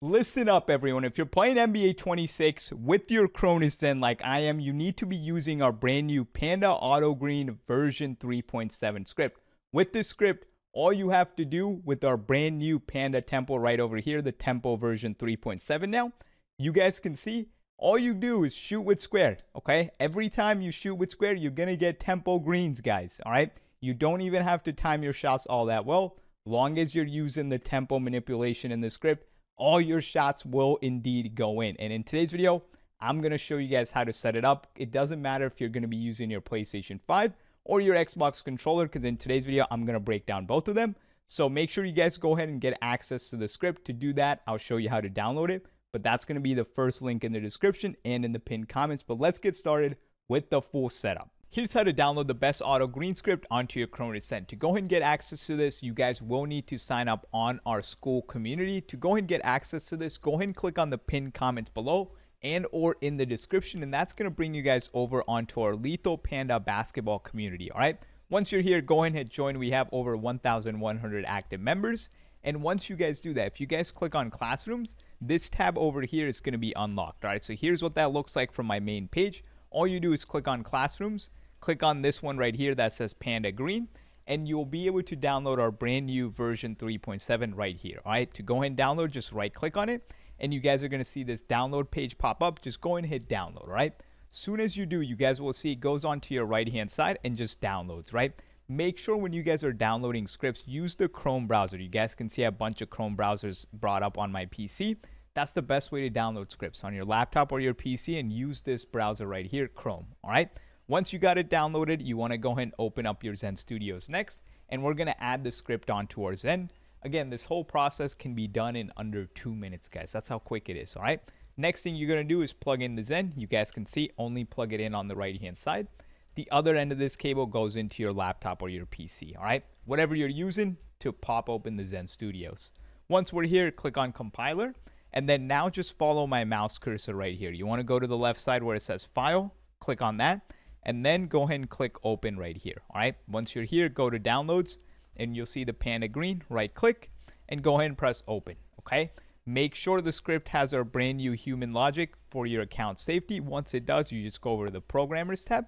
Listen up, everyone. If you're playing NBA 26 with your Cronus Zen like I am, you need to be using our brand new Panda Auto Green version 3.7 script. With this script, all you have to do with our brand new Panda Tempo right over here, the Tempo version 3.7 now, you guys can see all you do is shoot with square, okay? Every time you shoot with square, you're going to get Tempo greens, guys, all right? You don't even have to time your shots all that well. Long as you're using the tempo manipulation in the script, all your shots will indeed go in. And in today's video, I'm going to show you guys how to set it up. It doesn't matter if you're going to be using your PlayStation 5 or your Xbox controller, because in today's video, I'm going to break down both of them. So make sure you guys go ahead and get access to the script. To do that, I'll show you how to download it, but that's going to be the first link in the description and in the pinned comments. But let's get started with the full setup. Here's how to download the best auto green script onto your Cronus Zen. To go ahead and get access to this, you guys will need to sign up on our school community. To go ahead and get access to this, go ahead and click on the pinned comments below and or in the description, and that's going to bring you guys over onto our Lethal Panda basketball community, all right? Once you're here, go ahead and hit join. We have over 1,100 active members, and once you guys do that, if you guys click on classrooms, this tab over here is going to be unlocked, all right? So here's what that looks like from my main page. All you do is click on classrooms, click on this one right here that says Panda Green, and you'll be able to download our brand new version 3.7 right here. All right, to go ahead and download, just right click on it, and you guys are going to see this download page pop up. Just go ahead and hit download. All right, soon as you do, you guys will see it goes onto your right hand side and just downloads. Right, make sure when you guys are downloading scripts, use the Chrome browser. You guys can see a bunch of Chrome browsers brought up on my PC. That's the best way to download scripts on your laptop or your PC, and use this browser right here, Chrome. All right, once you got it downloaded, you want to go ahead and open up your Zen Studios next, and we're going to add the script onto our Zen. Again, this whole process can be done in under 2 minutes, guys. That's how quick it is. All right, next thing you're going to do is plug in the Zen. You guys can see only plug it in on the right hand side. The other end of this cable goes into your laptop or your PC. All right, whatever you're using to pop open the Zen Studios. Once we're here, click on compiler. And then now just follow my mouse cursor right here. You want to go to the left side where it says file, click on that, and then go ahead and click open right here. All right, once you're here, go to downloads, and you'll see the Panda Green, right click, and go ahead and press open. Okay, make sure the script has our brand new human logic for your account safety. Once it does, you just go over to the programmers tab,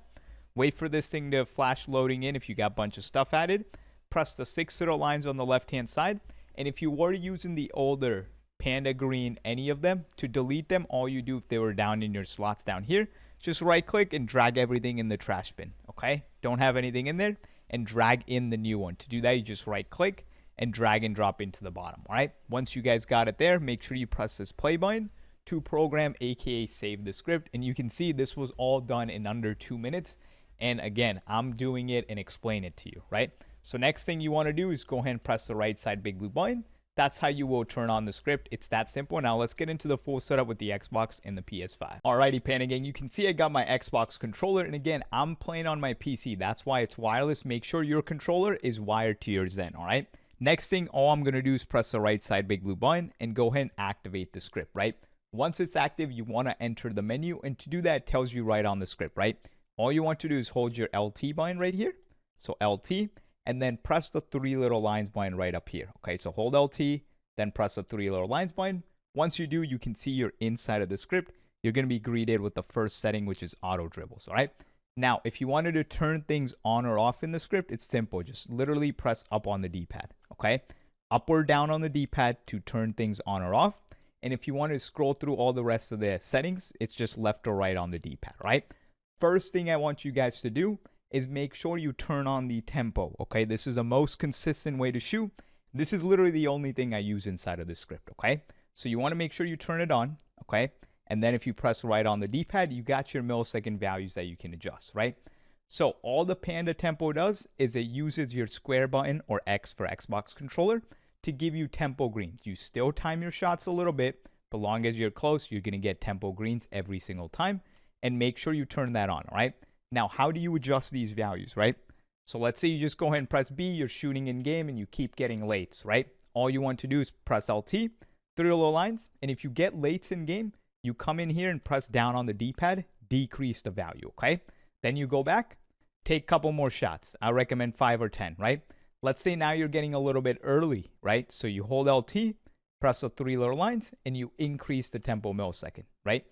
wait for this thing to flash loading in if you got a bunch of stuff added, press the 6 little lines on the left hand side, and if you were using the older Panda Green, any of them, to delete them, all you do if they were down in your slots down here, just right click and drag everything in the trash bin. Okay, don't have anything in there, and drag in the new one. To do that, you just right click and drag and drop into the bottom. All right, once you guys got it there, make sure you press this play button to program, aka save the script, and you can see this was all done in under 2 minutes. And again, I'm doing it and explain it to you, right? So next thing you want to do is go ahead and press the right side big blue button. That's how you will turn on the script. It's that simple. Now let's get into the full setup with the Xbox and the PS5. Alrighty, Panda Gang, you can see I got my Xbox controller, and again, I'm playing on my PC. That's why it's wireless. Make sure your controller is wired to your Zen, all right? Next thing, all I'm going to do is press the right side big blue button and go ahead and activate the script, right? Once it's active, you want to enter the menu, and to do that, it tells you right on the script, right? All you want to do is hold your LT button right here. So LT, and then press the 3 little lines button right up here. Okay, so hold LT, then press the 3 little lines button. Once you do, you can see you're inside of the script. You're going to be greeted with the first setting, which is auto dribbles. All right, now if you wanted to turn things on or off in the script, it's simple. Just literally press up on the D-pad. Okay, up or down on the D-pad to turn things on or off. And if you want to scroll through all the rest of the settings, it's just left or right on the D-pad. Right, first thing I want you guys to do is make sure you turn on the tempo. Okay, this is the most consistent way to shoot. This is literally the only thing I use inside of the script. Okay, so you want to make sure you turn it on. Okay, and then if you press right on the D-pad, you got your millisecond values that you can adjust. Right, so all the Panda Tempo does is it uses your square button, or X for Xbox controller, to give you tempo greens. You still time your shots a little bit, but long as you're close, you're going to get tempo greens every single time, and make sure you turn that on. All right, now, how do you adjust these values, right? So let's say you just go ahead and press B, you're shooting in game and you keep getting lates, right? All you want to do is press LT, 3 little lines, and if you get lates in game, you come in here and press down on the D-pad, decrease the value, okay? Then you go back, take a couple more shots. I recommend 5 or 10, right? Let's say now you're getting a little bit early, right? So you hold LT, press the 3 little lines, and you increase the tempo millisecond, right?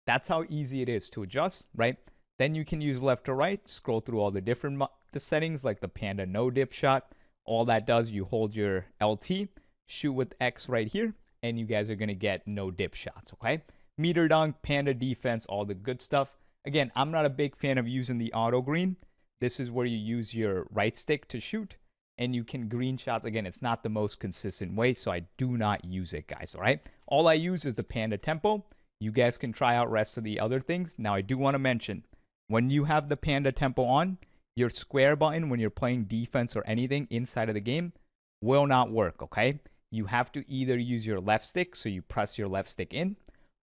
That's how easy it is to adjust, right? Then you can use left to right, scroll through all the different the settings like the Panda no dip shot. All that does, you hold your LT, shoot with X right here, and you guys are going to get no dip shots, okay? Meter dunk, Panda defense, all the good stuff. Again, I'm not a big fan of using the auto green. This is where you use your right stick to shoot, and you can green shots. Again, it's not the most consistent way, so I do not use it, guys, all right? All I use is the Panda tempo. You guys can try out rest of the other things. Now, I do want to mention, when you have the Panda tempo on, your square button when you're playing defense or anything inside of the game will not work, okay? You have to either use your left stick, so you press your left stick in,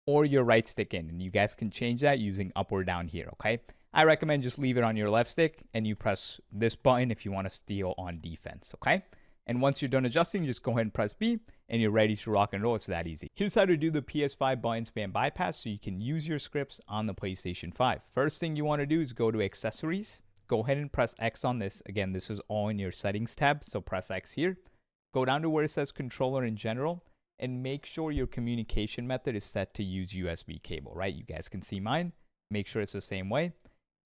or your right stick in, and you guys can change that using up or down here, okay? I recommend just leave it on your left stick, and you press this button if you want to steal on defense, okay? And once you're done adjusting, just go ahead and press B, and you're ready to rock and roll. It's that easy. Here's how to do the PS5 button spam bypass so you can use your scripts on the PlayStation 5. First thing you want to do is go to Accessories. Go ahead and press X on this. Again, this is all in your Settings tab, so press X here. Go down to where it says Controller in General, and make sure your communication method is set to use USB cable, right? You guys can see mine. Make sure it's the same way.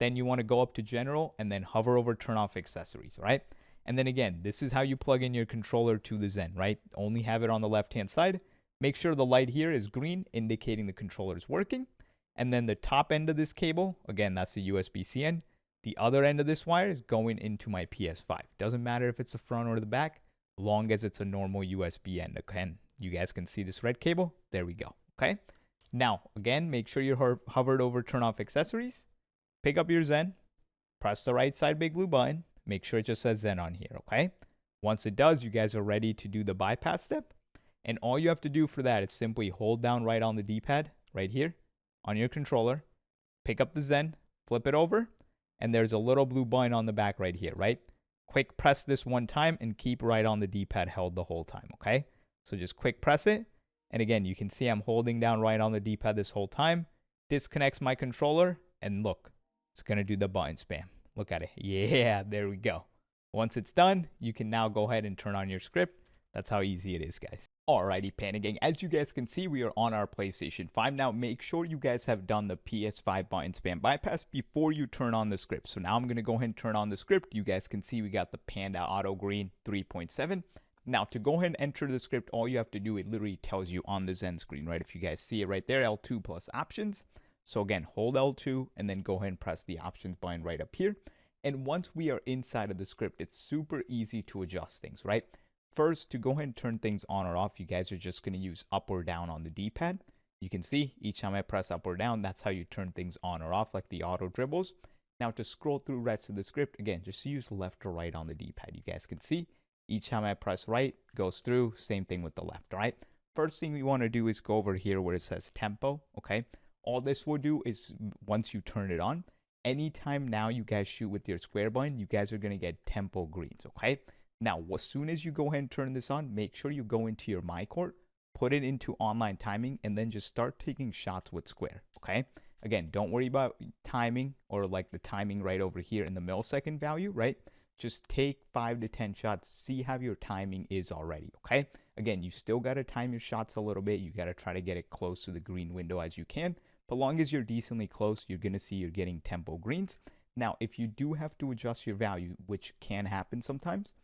Then you want to go up to General and then hover over Turn Off Accessories, right? And then again, this is how you plug in your controller to the Zen, right? Only have it on the left-hand side. Make sure the light here is green, indicating the controller is working. And then the top end of this cable, again, that's the USB-C end. The other end of this wire is going into my PS5. Doesn't matter if it's the front or the back, long as it's a normal USB end. Again, you guys can see this red cable. There we go, okay? Now, again, make sure you're hovered over Turn Off Accessories. Pick up your Zen. Press the right side big blue button. Make sure it just says Zen on here, okay? Once it does, you guys are ready to do the bypass step. And all you have to do for that is simply hold down right on the D-pad, right here, on your controller. Pick up the Zen, flip it over, and there's a little blue button on the back right here, right? Quick press this one time and keep right on the D-pad held the whole time, okay? So just quick press it. And again, you can see I'm holding down right on the D-pad this whole time. Disconnects my controller, and look, it's going to do the button spam. Look at it. Yeah, there we go. Once it's done, you can now go ahead and turn on your script. That's how easy it is, guys. Alrighty, Panda Gang. As you guys can see, we are on our PlayStation 5 now. Make sure you guys have done the PS5 button spam bypass before you turn on the script. So now I'm going to go ahead and turn on the script. You guys can see we got the Panda Auto Green 3.7. Now, to go ahead and enter the script, all you have to do, it literally tells you on the Zen screen, right? If you guys see it right there, L2 plus options. So again, hold L2 and then go ahead and press the options button right up here. And once we are inside of the script, it's super easy to adjust things, right? First, to go ahead and turn things on or off, you guys are just going to use up or down on the D-pad. You can see each time I press up or down, that's how you turn things on or off, like the auto dribbles. Now, to scroll through rest of the script, again, just use left or right on the D-pad. You guys can see each time I press right, goes through. Same thing with the left, all right? First thing we want to do is go over here where it says tempo, okay? All this will do is once you turn it on, anytime now you guys shoot with your square button, you guys are going to get tempo greens, okay? Now, as soon as you go ahead and turn this on, make sure you go into your My Court, put it into online timing, and then just start taking shots with square, okay? Again, don't worry about timing or like the timing right over here in the millisecond value, right? Just take 5 to 10 shots, see how your timing is already, okay? Again, you still got to time your shots a little bit. You got to try to get it close to the green window as you can. But long as you're decently close, you're going to see you're getting tempo greens. Now, if you do have to adjust your value, which can happen sometimes,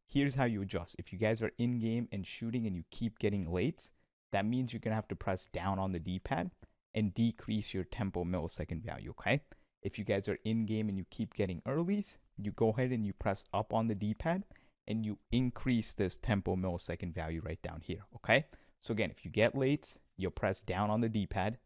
here's how you adjust. If you guys are in game and shooting and you keep getting lates, that means you're going to have to press down on the D-pad and decrease your tempo millisecond value, okay? If you guys are in game and you keep getting earlies, you go ahead and you press up on the D-pad and you increase this tempo millisecond value right down here, okay? So again, if you get lates, you'll press down on the D-pad.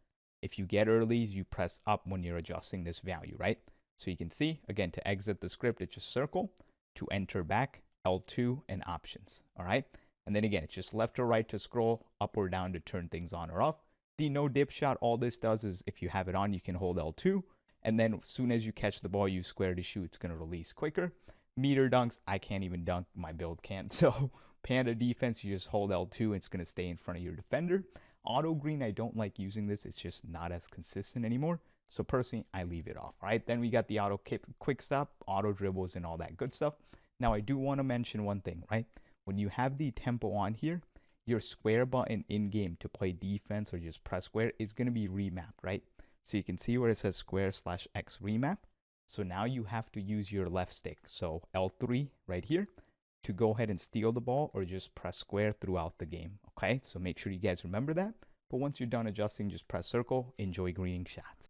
If you get earlies, you press up when you're adjusting this value, right? So you can see, again, to exit the script, it's just circle. To enter back, L2 and options, all right? And then again, it's just left or right to scroll, up or down to turn things on or off. The no dip shot, all this does is if you have it on, you can hold L2. And then as soon as you catch the ball, use square to shoot, it's going to release quicker. Meter dunks, I can't even dunk, my build can't. So Panda defense, you just hold L2, it's going to stay in front of your defender. Auto green, I don't like using this. It's just not as consistent anymore. So personally, I leave it off, right? Then we got the auto quick stop, auto dribbles, and all that good stuff. Now, I do want to mention one thing, right? When you have the tempo on here, your square button in game to play defense or just press square is going to be remapped, right? So you can see where it says square/X remap. So now you have to use your left stick. So L3 right here to go ahead and steal the ball or just press square throughout the game. Okay, so make sure you guys remember that. But once you're done adjusting, just press circle. Enjoy greening shots.